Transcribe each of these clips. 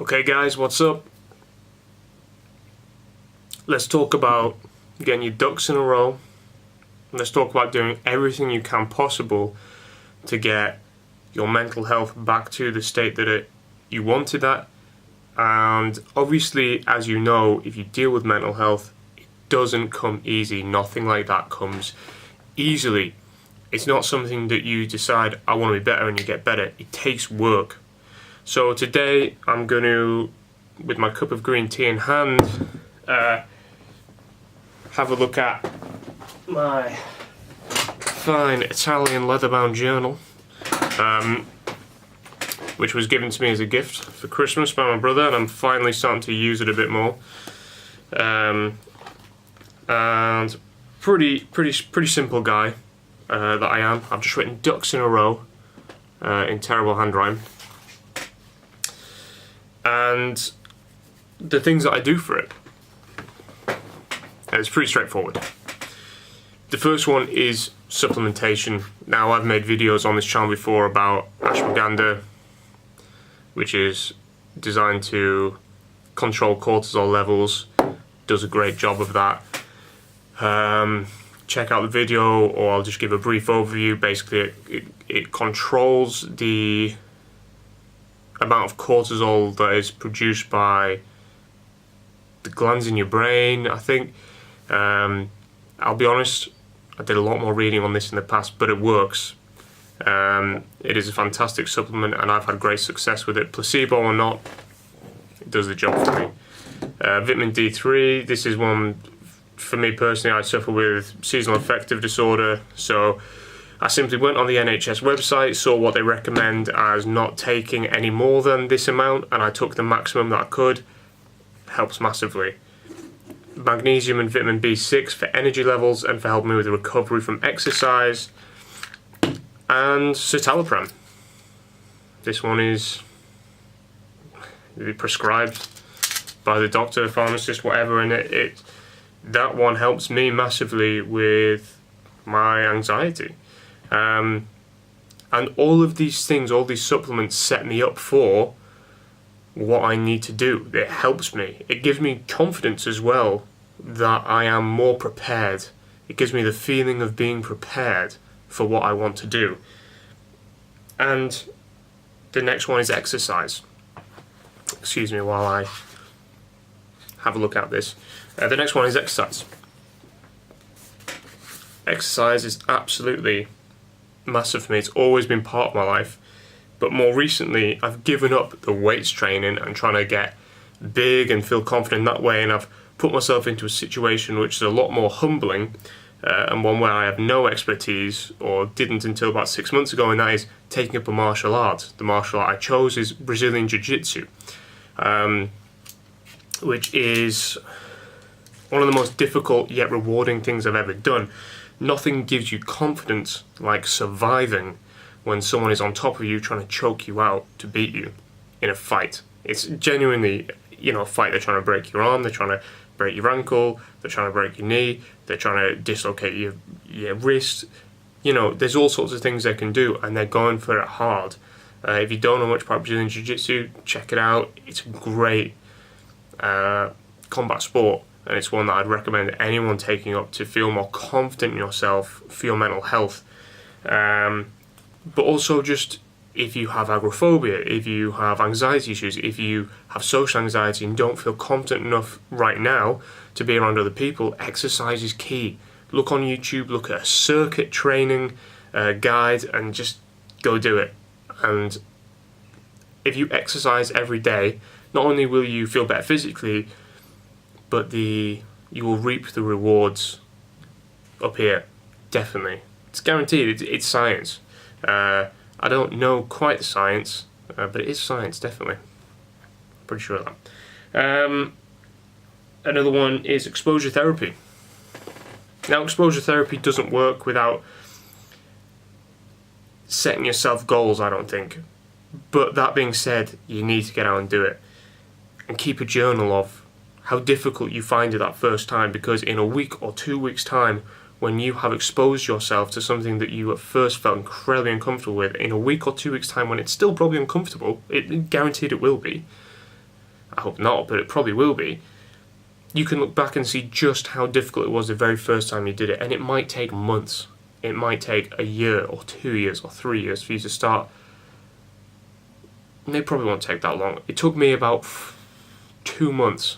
Okay guys, what's up? Let's talk about getting your ducks in a row. Let's talk about doing everything you can possible to get your mental health back to the state that you wanted at. And obviously, as you know, if you deal with mental health, it doesn't come easy. Nothing like that comes easily. It's not something that you decide, I want to be better, and you get better. It takes work. So today I'm going to, with my cup of green tea in hand, have a look at my fine Italian leather-bound journal, which was given to me as a gift for Christmas by my brother, and I'm finally starting to use it a bit more. And pretty simple guy that I am. I've just written ducks in a row in terrible handwriting. And the things that I do for it, it's pretty straightforward. The first one is supplementation. Now, I've made videos on this channel before about ashwagandha, which is designed to control cortisol levels. Does a great job of that. Check out the video, or I'll just give a brief overview. Basically, it controls the amount of cortisol that is produced by the glands in your brain, I think. I'll be honest, I did a lot more reading on this in the past, but it works. It is a fantastic supplement, and I've had great success with it. Placebo or not, it does the job for me. Vitamin D3, this is one, for me personally, I suffer with seasonal affective disorder, so I simply went on the NHS website, saw what they recommend as not taking any more than this amount, and I took the maximum that I could. Helps massively. Magnesium and vitamin B6 for energy levels and for helping me with the recovery from exercise. And citalopram. This one is prescribed by the doctor, pharmacist, whatever, and that one helps me massively with my anxiety. And all of these things, all these supplements set me up for what I need to do. It helps me. It gives me confidence as well that I am more prepared. It gives me the feeling of being prepared for what I want to do. And the next one is exercise. Excuse me while I have a look at this. The next one is exercise. Exercise is absolutely massive for me. It's always been part of my life, but more recently I've given up the weights training and trying to get big and feel confident that way, and I've put myself into a situation which is a lot more humbling, and one where I have no expertise, or didn't until about 6 months ago, and that is taking up a martial art. The martial art I chose is Brazilian Jiu-Jitsu, which is one of the most difficult yet rewarding things I've ever done. Nothing gives you confidence like surviving when someone is on top of you trying to choke you out to beat you in a fight. It's genuinely, a fight. They're trying to break your arm, they're trying to break your ankle, they're trying to break your knee, they're trying to dislocate your wrist. There's all sorts of things they can do, and they're going for it hard. If you don't know much about Brazilian Jiu-Jitsu, check it out. It's a great combat sport, and it's one that I'd recommend anyone taking up to feel more confident in yourself, for your mental health. But also just if you have agoraphobia, if you have anxiety issues, if you have social anxiety and don't feel confident enough right now to be around other people, exercise is key. Look on YouTube, look at a circuit training guide, and just go do it. And if you exercise every day, not only will you feel better physically, but you will reap the rewards up here, definitely. It's guaranteed. It's science. I don't know quite the science, but it is science, definitely. Pretty sure of that. Another one is exposure therapy. Now, exposure therapy doesn't work without setting yourself goals, I don't think. But that being said, you need to get out and do it. And keep a journal of how difficult you find it that first time, because in a week or 2 weeks' time, when you have exposed yourself to something that you at first felt incredibly uncomfortable with, in a week or 2 weeks' time, when it's still probably uncomfortable, guaranteed it will be, I hope not, but it probably will be, you can look back and see just how difficult it was the very first time you did it. And it might take months. It might take a year or 2 years or 3 years for you to start. And it probably won't take that long. It took me about 2 months.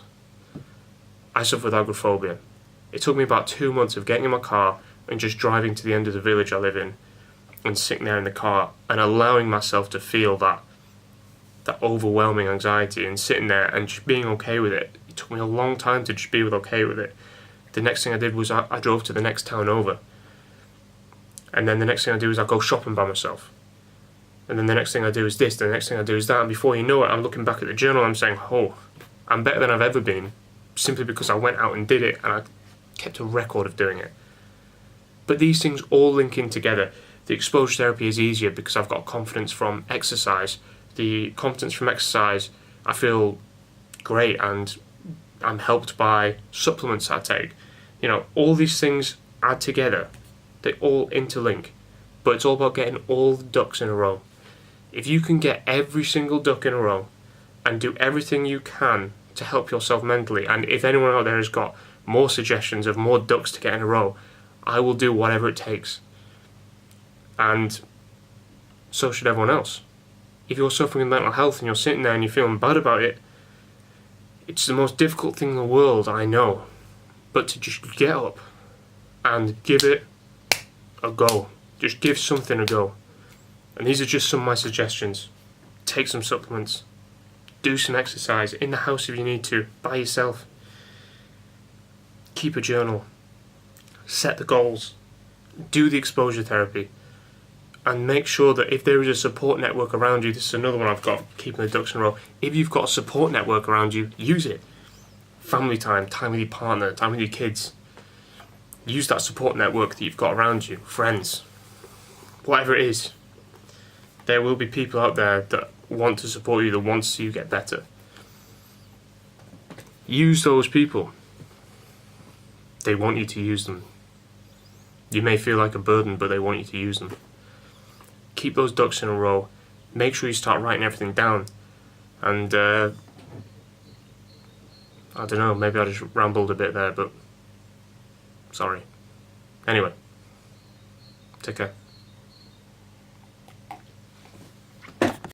I suffer with agoraphobia. It took me about 2 months of getting in my car and just driving to the end of the village I live in and sitting there in the car and allowing myself to feel that overwhelming anxiety and sitting there and just being okay with it. It took me a long time to just be okay with it. The next thing I did was I drove to the next town over. And then the next thing I do is I go shopping by myself. And then the next thing I do is this, the next thing I do is that. And before you know it, I'm looking back at the journal, I'm saying, oh, I'm better than I've ever been, simply because I went out and did it and I kept a record of doing it. But these things all link in together. The exposure therapy is easier because I've got confidence from exercise. The confidence from exercise, I feel great, and I'm helped by supplements I take. You know, all these things add together. They all interlink. But it's all about getting all the ducks in a row. If you can get every single duck in a row and do everything you can to help yourself mentally, and if anyone out there has got more suggestions of more ducks to get in a row, I will do whatever it takes. And so should everyone else. If you're suffering with mental health and you're sitting there and you're feeling bad about it, it's the most difficult thing in the world, I know. But to just get up and give it a go. Just give something a go. And these are just some of my suggestions. Take some supplements. Do some exercise in the house if you need to, by yourself. Keep a journal. Set the goals. Do the exposure therapy. And make sure that if there is a support network around you, this is another one I've got, keeping the ducks in a row. If you've got a support network around you, use it. Family time, time with your partner, time with your kids. Use that support network that you've got around you, friends, whatever it is. There will be people out there that want to support you, that want to see you get better. Use those people. They want you to use them. You may feel like a burden, but they want you to use them. Keep those ducks in a row. Make sure you start writing everything down. And I don't know, maybe I just rambled a bit there, but sorry. Anyway, take care.